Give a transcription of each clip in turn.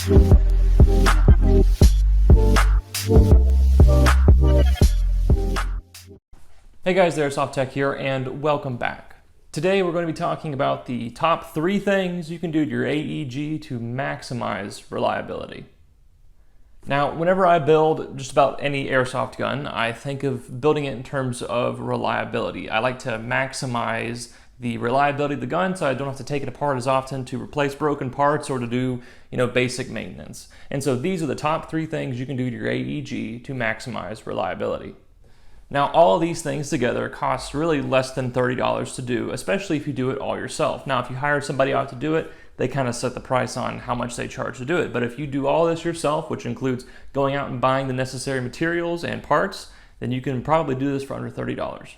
Hey guys, TheAirsoftTech here, and welcome back. Today we're going to be talking about the top 3 things you can do to your AEG to maximize reliability. Now, whenever I build just about any airsoft gun, I think of building it in terms of reliability. I like to maximize the reliability of the gun so I don't have to take it apart as often to replace broken parts or to do, basic maintenance. And so these are the top 3 things you can do to your AEG to maximize reliability. Now, all of these things together cost really less than $30 to do, especially if you do it all yourself. Now, if you hire somebody out to do it, they kind of set the price on how much they charge to do it. But if you do all this yourself, which includes going out and buying the necessary materials and parts, then you can probably do this for under $30.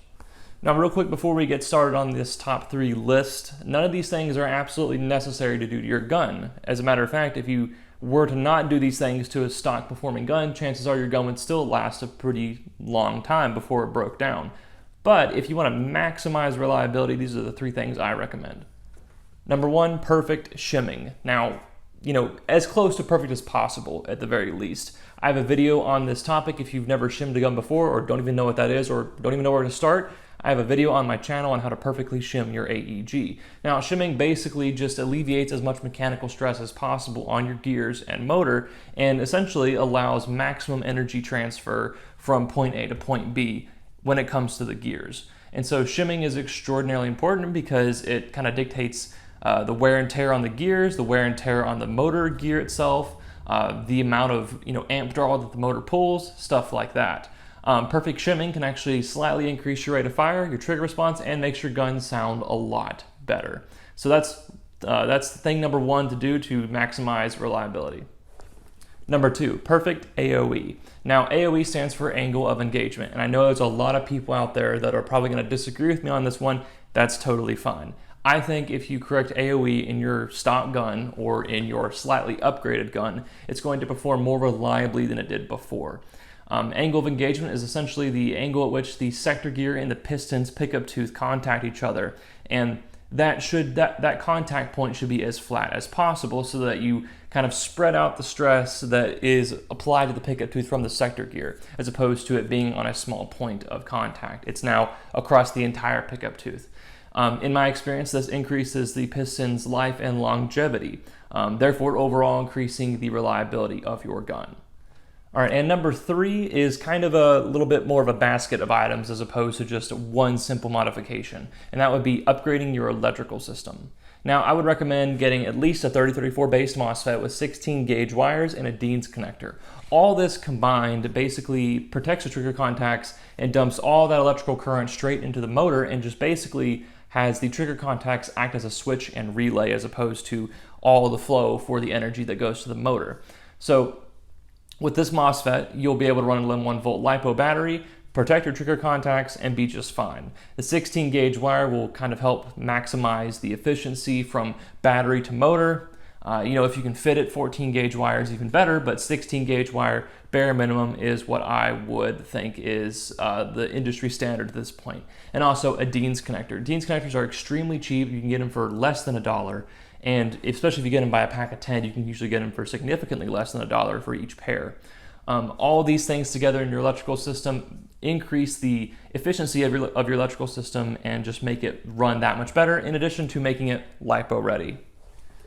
Now, real quick before we get started on this top 3 list, none of these things are absolutely necessary to do to your gun. As a matter of fact, if you were to not do these things to a stock performing gun, chances are your gun would still last a pretty long time before it broke down. But if you want to maximize reliability, these are the 3 things I recommend. Number 1, perfect shimming. Now, as close to perfect as possible at the very least. I have a video on this topic if you've never shimmed a gun before or don't even know what that is or don't even know where to start. I have a video on my channel on how to perfectly shim your AEG. Now, shimming basically just alleviates as much mechanical stress as possible on your gears and motor and essentially allows maximum energy transfer from point A to point B when it comes to the gears. And so shimming is extraordinarily important because it kind of dictates the wear and tear on the gears, the wear and tear on the motor gear itself, the amount of amp draw that the motor pulls, stuff like that. Perfect shimming can actually slightly increase your rate of fire, your trigger response, and makes your gun sound a lot better. So that's thing number 1 to do to maximize reliability. Number 2, perfect AOE. Now, AOE stands for angle of engagement, and I know there's a lot of people out there that are probably going to disagree with me on this one. That's totally fine. I think if you correct AOE in your stock gun or in your slightly upgraded gun, it's going to perform more reliably than it did before. Angle of engagement is essentially the angle at which the sector gear and the piston's pickup tooth contact each other, and that contact point should be as flat as possible so that you kind of spread out the stress that is applied to the pickup tooth from the sector gear, as opposed to it being on a small point of contact. It's now across the entire pickup tooth. In my experience, this increases the piston's life and longevity, therefore overall increasing the reliability of your gun. All right, and number 3 is kind of a little bit more of a basket of items as opposed to just one simple modification, and that would be upgrading your electrical system. Now, I would recommend getting at least a 3034 based MOSFET with 16 gauge wires and a Dean's connector. All this combined basically protects the trigger contacts and dumps all that electrical current straight into the motor and just basically has the trigger contacts act as a switch and relay as opposed to all the flow for the energy that goes to the motor. So with this MOSFET, you'll be able to run an 11 volt LiPo battery, protect your trigger contacts, and be just fine. The 16 gauge wire will kind of help maximize the efficiency from battery to motor. If you can fit it, 14 gauge wire is even better, but 16 gauge wire, bare minimum, is what I would think is the industry standard at this point. And also a Dean's connector. Dean's connectors are extremely cheap. You can get them for less than $1. And especially if you get them by a pack of 10, you can usually get them for significantly less than $1 for each pair. All of these things together in your electrical system increase the efficiency of your electrical system and just make it run that much better, in addition to making it LiPo ready.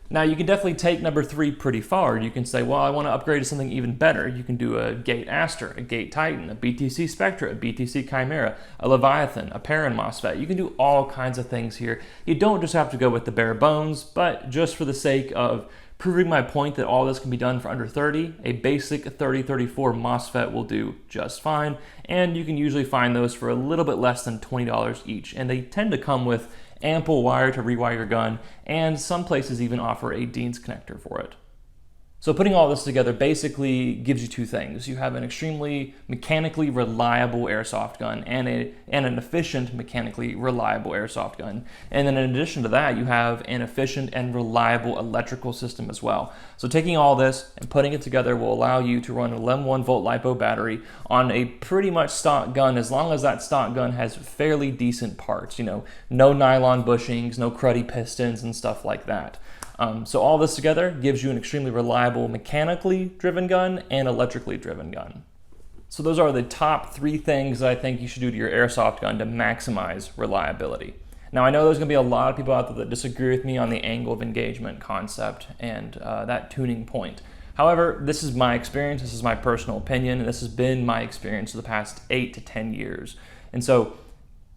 Now, you can definitely take number 3 pretty far. You can say, well, I want to upgrade to something even better. You can do a Gate Aster, a Gate Titan, a BTC Spectra, a BTC Chimera, a Leviathan, a Perrin MOSFET. You can do all kinds of things here. You don't just have to go with the bare bones, but just for the sake of proving my point that all this can be done for under 30, a basic 3034 MOSFET will do just fine, and you can usually find those for a little bit less than $20 each, and they tend to come with ample wire to rewire your gun, and some places even offer a Dean's connector for it. So putting all this together basically gives you 2 things. You have an extremely mechanically reliable airsoft gun and an efficient mechanically reliable airsoft gun. And then in addition to that, you have an efficient and reliable electrical system as well. So taking all this and putting it together will allow you to run an 11 volt LiPo battery on a pretty much stock gun, as long as that stock gun has fairly decent parts. No nylon bushings, no cruddy pistons and stuff like that. So all this together gives you an extremely reliable mechanically driven gun and electrically driven gun. So those are the top 3 things that I think you should do to your airsoft gun to maximize reliability. Now I know there's going to be a lot of people out there that disagree with me on the angle of engagement concept and that tuning point. However, this is my experience, this is my personal opinion, and this has been my experience for the past 8 to 10 years. And so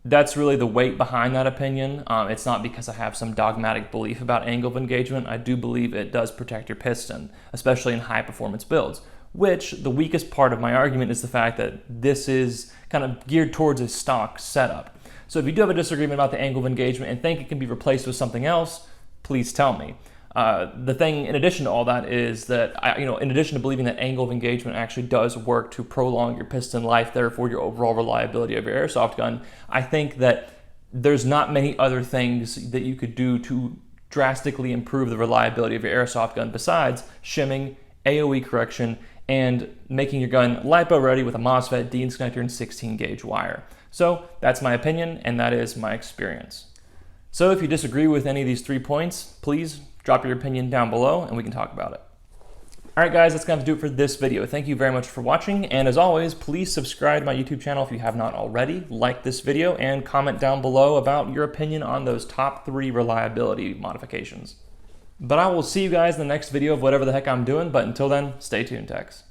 that's really the weight behind that opinion. It's not because I have some dogmatic belief about angle of engagement. I do believe it does protect your piston, especially in high performance builds, which the weakest part of my argument is the fact that this is kind of geared towards a stock setup. So if you do have a disagreement about the angle of engagement and think it can be replaced with something else, please tell me. The thing in addition to all that is that, in addition to believing that angle of engagement actually does work to prolong your piston life, therefore your overall reliability of your airsoft gun, I think that there's not many other things that you could do to drastically improve the reliability of your airsoft gun besides shimming, AOE correction, and making your gun LiPo ready with a MOSFET, DIN connector, and 16 gauge wire. So that's my opinion, and that is my experience. So if you disagree with any of these 3 points, please drop your opinion down below and we can talk about it. All right, guys, that's going to do it for this video. Thank you very much for watching. And as always, please subscribe to my YouTube channel if you have not already. Like this video and comment down below about your opinion on those top 3 reliability modifications. But I will see you guys in the next video of whatever the heck I'm doing. But until then, stay tuned, techs.